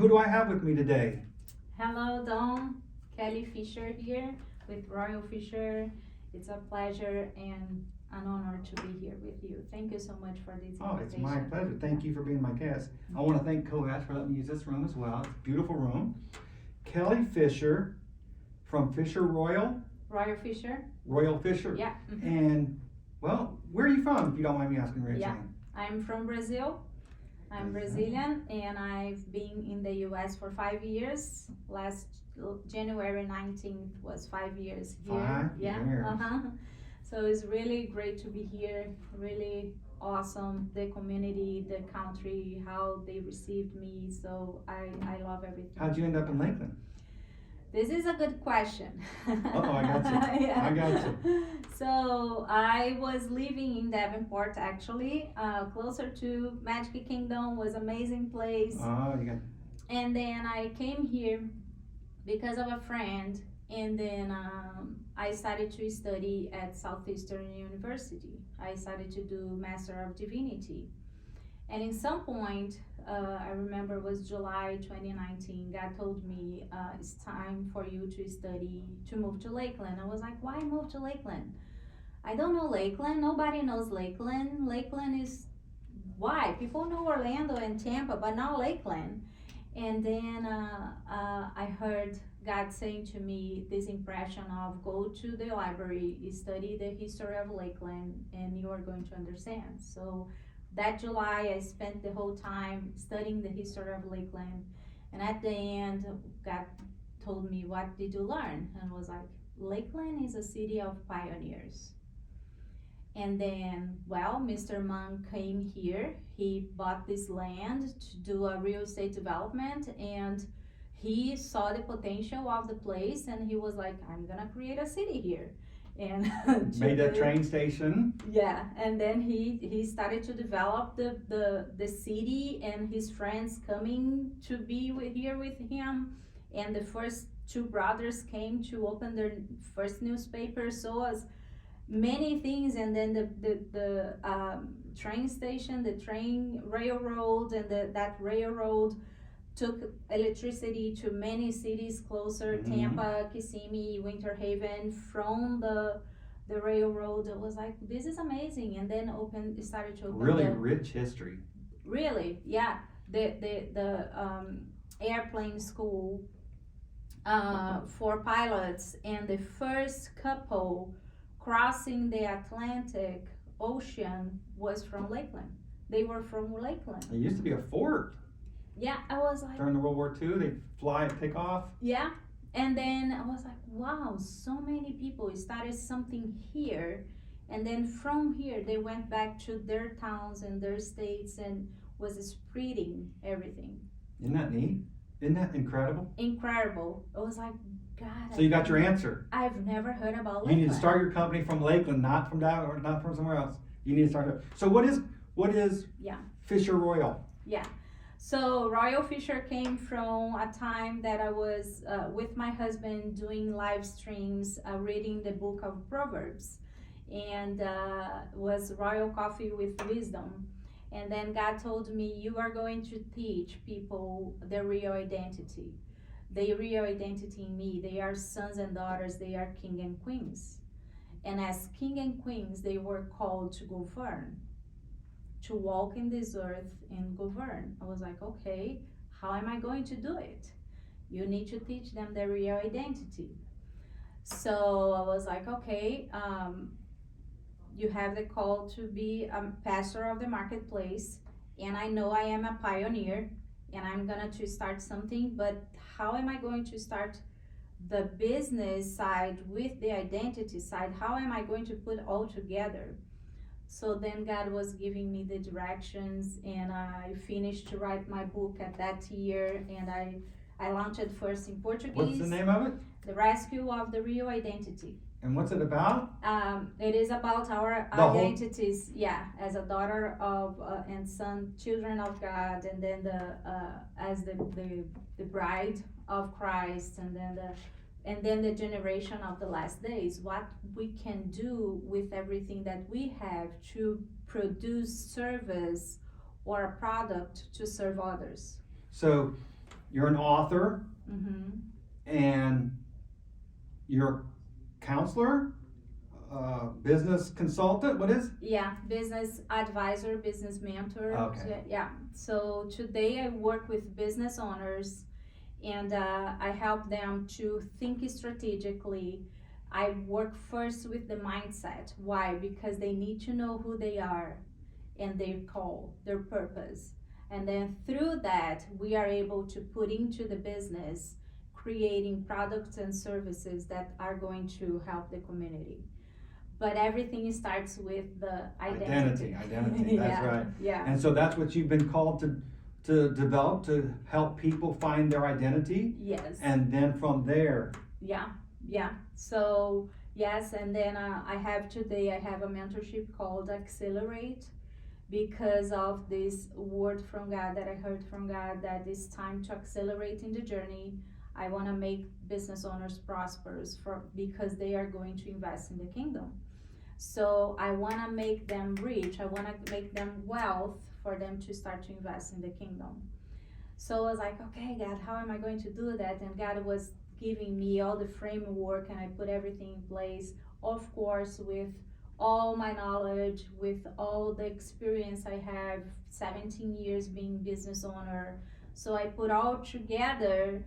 Who do I have with me today? Hello, Don. Kelly Fischer here with Royal Fischer. It's a pleasure and an honor to be here with you. Thank you so much for this invitation. Oh, it's my pleasure. Thank you for being my guest. I want to thank Coash for letting me use this room as well. It's a beautiful room. Kelly Fischer from Fischer Royal Fischer. Yeah. And, well, where are you from, if you don't mind me asking, Rachel? Yeah. I'm from Brazil. I'm Brazilian, and I've been in the US for 5 years. Last January 19th was 5 years here. 5 yeah. years. So it's really great to be here. Really awesome. The community, the country, how they received me. So I love everything. How'd you end up in Lakeland? This is a good question. Uh-oh, I got you. Yeah. I got you. So I was living in Davenport, actually, closer to Magic Kingdom. Was amazing place. Oh, you got. And then I came here because of a friend, and then I started to study at Southeastern University. I started to do Master of Divinity. And in some point, I remember it was July 2019, God told me, it's time for you to study, to move to Lakeland. I was like, why move to Lakeland? I don't know Lakeland, nobody knows Lakeland. Lakeland is, why? People know Orlando and Tampa, but not Lakeland. And then I heard God saying to me this impression of go to the library, study the history of Lakeland, and you are going to understand. So that July, I spent the whole time studying the history of Lakeland. And at the end, God told me, what did you learn? And I was like, Lakeland is a city of pioneers. And then, well, Mr. Monk came here. He bought this land to do a real estate development, and he saw the potential of the place, and he was like, I'm gonna create a city here. And Made that train station. Yeah, and then he started to develop the city, and his friends coming to be here with him, and the first two brothers came to open their first newspaper. So as many things, and then the train station, the train railroad, and that railroad took electricity to many cities closer, Tampa, Kissimmee, Winter Haven, from the railroad. It was like, this is amazing. And then started to open really rich history. Really, yeah. The airplane school for pilots, and the first couple crossing the Atlantic Ocean was from Lakeland. They were from Lakeland. It used to be a fort. Yeah, I was like, during the World War II, they fly and take off. Yeah, and then I was like, wow, so many people started something here, and then from here they went back to their towns and their states and was spreading everything. Isn't that neat? Isn't that incredible? Incredible. I was like, God. So you got your answer. I've never heard about You Lakeland. need to start your company from Lakeland, not from down or not from somewhere else. You need to start it. So what is Yeah. Fischer Royal? Yeah. So Royal Fischer came from a time that I was with my husband doing live streams, reading the book of Proverbs, and was Royal Coffee with Wisdom. And then God told me, you are going to teach people their real identity. Their real identity in me. They are sons and daughters, they are king and queens. And as king and queens, they were called to govern, to walk in this earth and govern. I was like, okay, how am I going to do it? You need to teach them their real identity. So I was like, okay, you have the call to be a pastor of the marketplace, and I know I am a pioneer, and I'm gonna to start something, but how am I going to start the business side with the identity side? How am I going to put all together? So then God was giving me the directions, and I finished to write my book at that year, and I launched it first in Portuguese. What's the name of it? The Rescue of the Real Identity. And what's it about? It is about our identities, as a daughter of and son, children of God, and then as the bride of Christ, and then the generation of the last days. What we can do with everything that we have to produce service or a product to serve others. So You're an author Mm-hmm. and you're a counselor, business consultant. What is? Yeah, business advisor, business mentor. Okay. Yeah. So today I work with business owners and I help them to think strategically. I work first with the mindset. Why? Because they need to know who they are and their call, their purpose. And then through that, we are able to put into the business creating products and services that are going to help the community. But everything starts with the identity. Identity, that's Yeah, right. yeah. And so that's what you've been called to develop, to help people find their identity. Yes. And then from there. Yeah, yeah. So yes, and then I have a mentorship called Accelerate because of this word from God that I heard from God that it's time to accelerate in the journey. I want to make business owners prosperous because they are going to invest in the kingdom. So I want to make them rich. I want to make them wealth for them to start to invest in the kingdom. So I was like, okay, God, how am I going to do that? And God was giving me all the framework and I put everything in place, of course, with all my knowledge, with all the experience I have, 17 years being business owner. So I put all together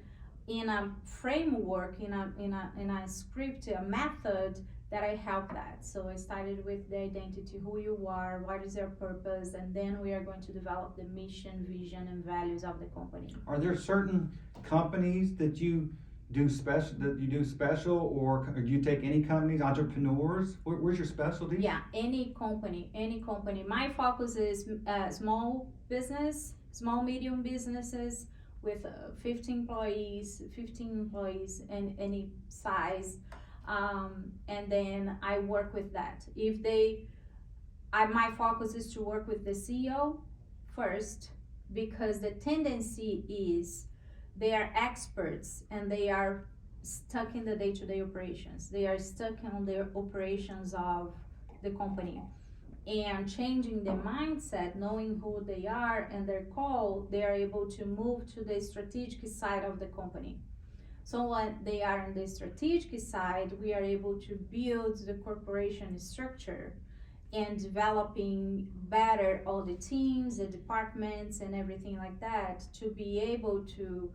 in a framework, in a script, a method that I help that. So I started with the identity, who you are, what is your purpose, and then we are going to develop the mission, vision, and values of the company. Are there certain companies that you do special, or do you take any companies, entrepreneurs? Where's your specialty? Yeah, any company. My focus is small business, small medium businesses with 15 employees, and any size. And then I work with that. My focus is to work with the CEO first, because the tendency is they are experts and they are stuck in the day-to-day operations. They are stuck on the operations of the company. And changing the mindset, knowing who they are and their call, they are able to move to the strategic side of the company. So when they are on the strategic side, we are able to build the corporation structure and developing better all the teams, the departments, and everything like that, to be able to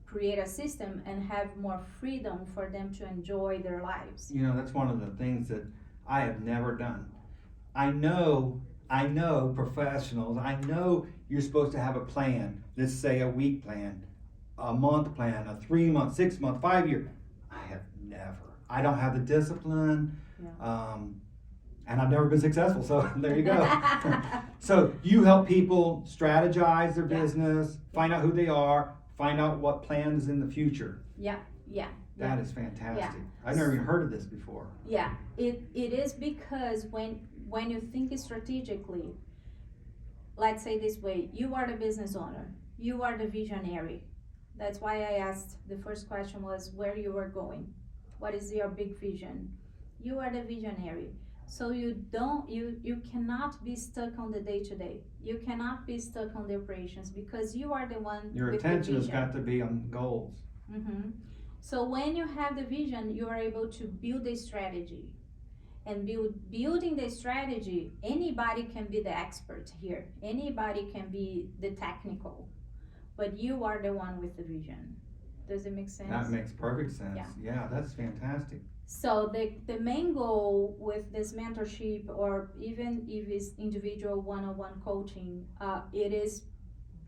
create a system and have more freedom for them to enjoy their lives. You know, that's one of the things that I have never done. I know professionals, I know you're supposed to have a plan, let's say a week plan, a month plan, a 3 month, 6 month, 5 year. I don't have the discipline, and I've never been successful, so there you go. So you help people strategize their business, find out who they are, find out what plan is in the future. Yeah. That is fantastic. Yeah. I've never even heard of this before. Yeah, it is because when you think strategically, let's say this way, you are the business owner, you are the visionary. That's why I asked, the first question was where you are going. What is your big vision? You are the visionary. So you cannot be stuck on the day-to-day. You cannot be stuck on the operations because you are the one Your with attention the has vision. got to be on goals. Mm-hmm. So when you have the vision, you are able to build a strategy. And building the strategy, anybody can be the expert here. Anybody can be the technical. But you are the one with the vision. Does it make sense? That makes perfect sense. Yeah, that's fantastic. So the main goal with this mentorship, or even if it's individual one-on-one coaching, it is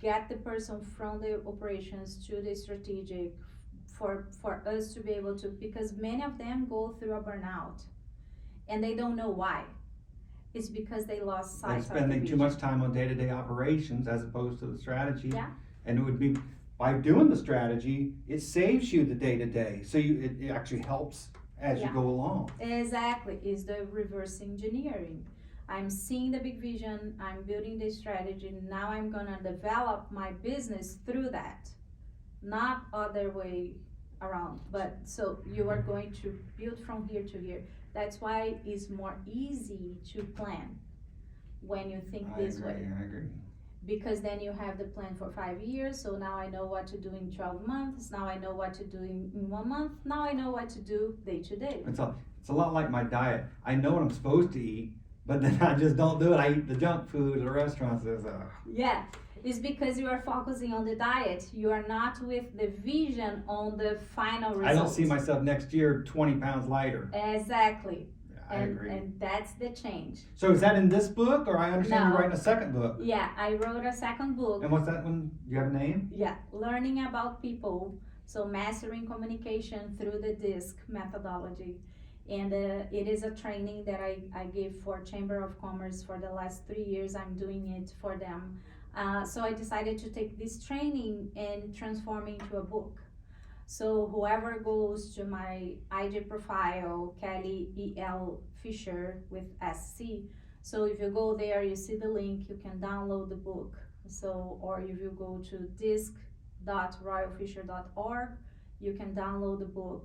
get the person from the operations to the strategic for us to be able to, because many of them go through a burnout and they don't know why. It's because they lost sight They're of the spending too vision. much time on day-to-day operations as opposed to the strategy. Yeah. And it would be, by doing the strategy, it saves you the day-to-day. So it actually helps as you go along. Exactly, is the reverse engineering. I'm seeing the big vision, I'm building the strategy, now I'm gonna develop my business through that. Not other way around, but so you are going to build from here to here. That's why it's more easy to plan when you think this way. I agree. because then you have the plan for 5 years. So now I know what to do in 12 months. Now I know what to do in 1 month. Now I know what to do day to day. It's a lot like my diet. I know what I'm supposed to eat, but then I just don't do it. I eat the junk food at the restaurants. Yeah, it's because you are focusing on the diet. You are not with the vision on the final result. I don't see myself next year 20 pounds lighter. Exactly. Yeah, I agree. And that's the change. So is that in this book, or I understand No. you're writing a second book? Yeah, I wrote a second book. And what's that one? Do you have a name? Yeah, learning about people. So mastering communication through the DISC methodology. And it is a training that I give for Chamber of Commerce for the last 3 years. I'm doing it for them. So I decided to take this training and transform it into a book. So whoever goes to my IG profile, Kelly E.L. Fischer with SC. So if you go there, you see the link, you can download the book. So, or if you go to disc.royalfisher.org, you can download the book.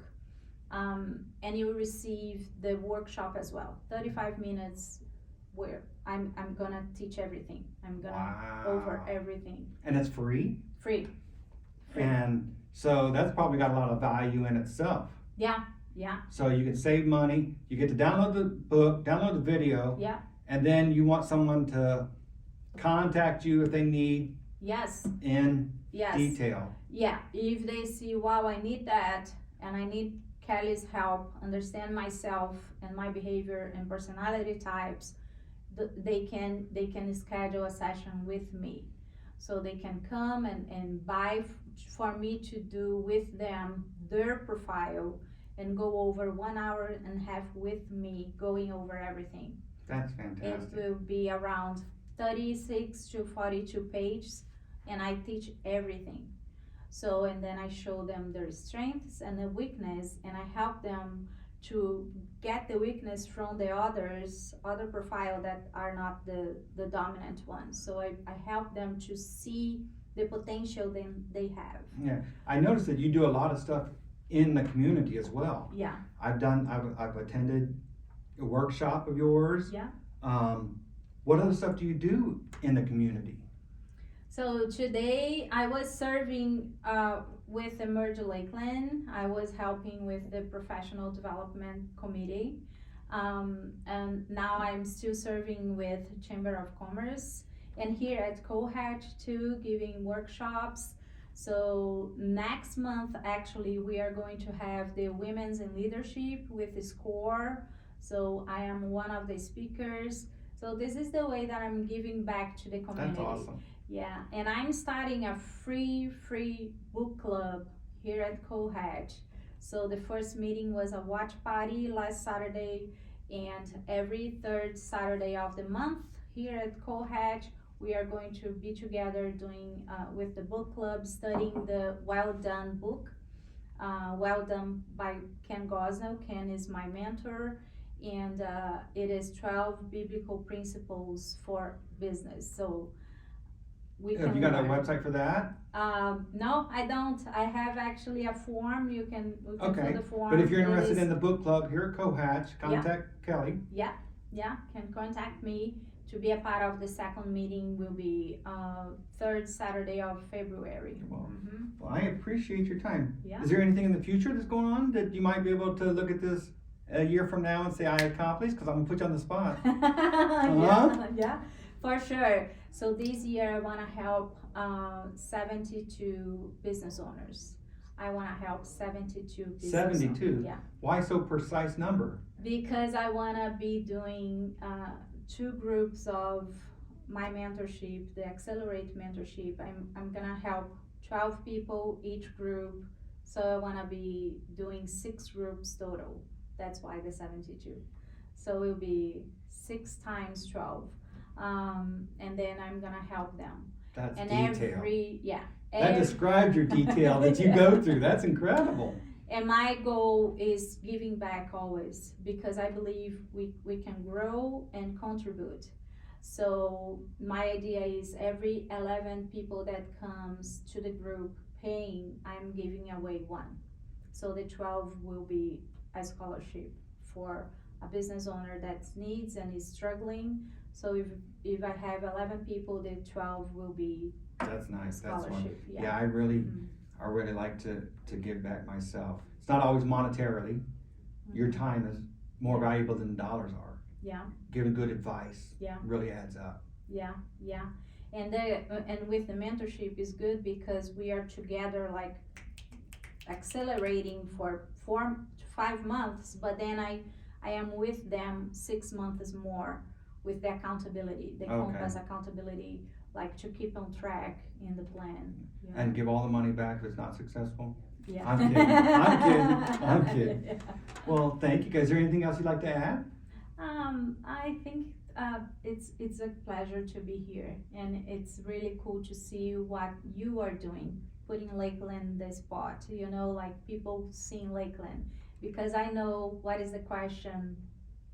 And you will receive the workshop as well. 35 minutes where I'm gonna teach everything. I'm gonna over everything. And it's free? Free. And so that's probably got a lot of value in itself. Yeah. So you can save money, you get to download the book, download the video. Yeah. And then you want someone to contact you if they need Yes. in detail. Yeah, if they see, wow, I need that, and I need Kelly's help, understand myself and my behavior and personality types, they can schedule a session with me. So they can come and buy for me to do with them their profile and go over 1 hour and a half with me going over everything. That's fantastic. It will be around 36 to 42 pages, and I teach everything. So, and then I show them their strengths and the weakness, and I help them to get the weakness from the other profile that are not the dominant ones. So I help them to see the potential they have. Yeah, I noticed that you do a lot of stuff in the community as well. Yeah. I've attended a workshop of yours. Yeah. What other stuff do you do in the community? So today I was serving with Emerge Lakeland. I was helping with the professional development committee. And now I'm still serving with Chamber of Commerce and here at Cohatch too, giving workshops. So next month, actually, we are going to have the Women's in Leadership with the SCORE. So I am one of the speakers. So this is the way that I'm giving back to the community. That's awesome. Yeah, and I'm starting a free book club here at Cohatch. So the first meeting was a watch party last Saturday, and every third Saturday of the month here at Cohatch, we are going to be together doing with the book club, studying the Well Done book. Well Done by Ken Gosnell. Ken is my mentor, and it is 12 biblical principles for business. So we can. Have you got learn. a website for that? No, I don't. I have actually a form. We can fill the form. But if you're interested in the book club here at Cohatch, contact Kelly. Yeah, can contact me to be a part of the second meeting. Will be third Saturday of February. Well, I appreciate your time. Yeah. Is there anything in the future that's going on that you might be able to look at this a year from now and say I accomplished? Because I'm gonna put you on the spot. Yeah, for sure. So this year I want to help 72 business owners. I want to help 72 business 72? owners. Yeah. Why so precise number? Because I want to be doing 2 groups of my mentorship, the Accelerate mentorship. I'm gonna help 12 people each group. So I want to be doing 6 groups total. That's why the 72. So it will be 6 times 12. And then I'm gonna help them. That's and detail. That describes your detail that you go through. That's incredible. And my goal is giving back always, because I believe we can grow and contribute. So my idea is every 11 people that comes to the group paying, I'm giving away 1. So the 12 will be a scholarship for a business owner that needs and is struggling So if I have 11 people, the 12 will be That's nice. That's one. scholarship. Yeah, I really, Mhm. I really like to give back myself. It's not always monetarily. Your time is more valuable than dollars are. Yeah. Giving good advice. Yeah. Really adds up. Yeah, yeah, and with the mentorship is good because we are together, like accelerating for 4 to 5 months, but then I am with them 6 months more with the accountability, the Okay. compass accountability, like to keep on track in the plan. Yeah. And give all the money back if it's not successful. Yeah. I'm kidding. I'm kidding. I'm kidding. Well, thank you guys. Is there anything else you'd like to add? I think it's a pleasure to be here, and it's really cool to see what you are doing, putting Lakeland in the spot. You know, like people seeing Lakeland, because I know what is the question,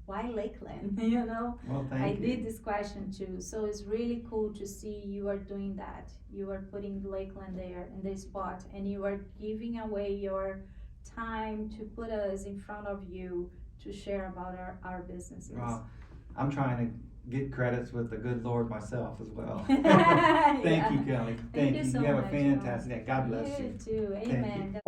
why Lakeland? You know, Well, I thank you. did this question too, so it's really cool to see you are doing that. You are putting Lakeland there in the spot, and you are giving away your time to put us in front of you to share about our businesses. Well, I'm trying to get credits with the good Lord myself as well. Yeah. Thank you, Kelly. Thank you so You have a much. fantastic day. God bless You you. too. Thank you. Amen.